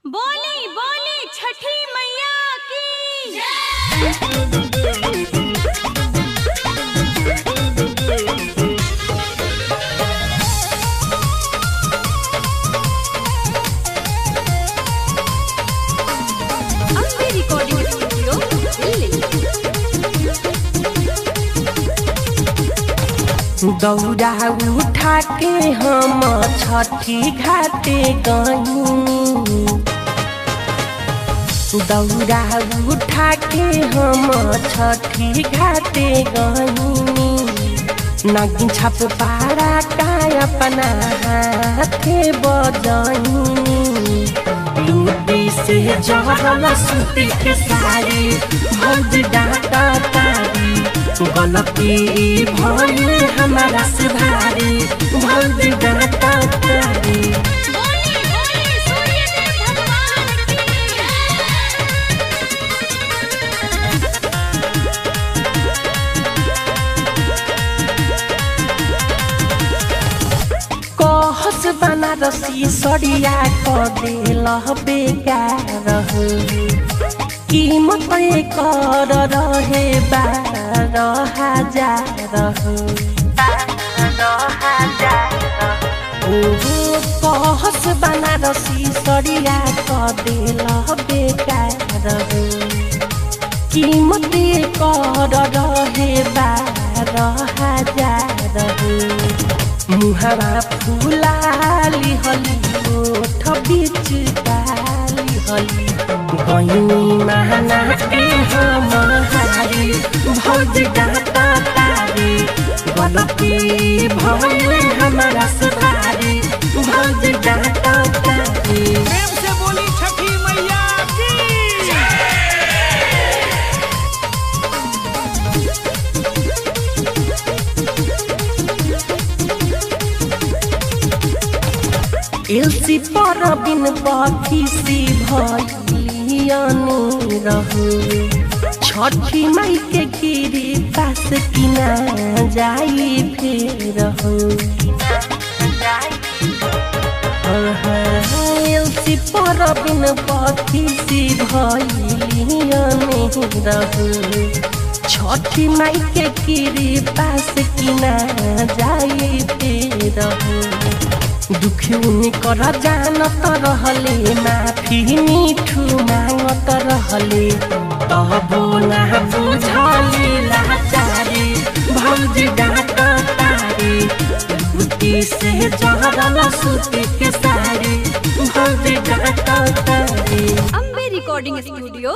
बोली बोली छठी मैया की अम्बे रिकॉर्डिंग स्टूडियो दिल्ली। दौड़ा उठा के हम छठी घाटे गई, दौड़ा उठा के हम छठी घाटे गई। नागिन छाप पारा का अपना हाथे बजाई, लूटी से जहल सूती के सारी भौज डाटा तारी। गलती भइल हमारा से भारी भौज डाटा तारी। बोली बोली सूर्यदेव भगवान कहस बनारसी सड़िया क देल बेकार हो, कीमत कर रहे 12,000 हो। कहस बनारसी सड़िया क देल बेकार हो, कीमत कर रहे 12,000 हो। मुहावा फुलाली हली ओठ बीच डाली हली, गईनी महना के हम हारी भौज डाटा तारी। गलती भइल हमारा से भारी भौज डाटा तारी। प्रेम से बोली छठी मैया की एलसी पर बिन बखीसी भइलियनु रहु, छठी माई के गिरी पास किना जाई फेर हो। एलसी पर बिन बखीसी भइलियनु रहु, छठी माई के गिरी पास किना जाई फेर हो। दुखी कर जानत रहले माफी मीठू मांगत रहले, तबो ना बुझले लाचारी भौज डाट तारी। लूटी से जहरल सूती के सारी भौज डाट तारी। Ambe recording studio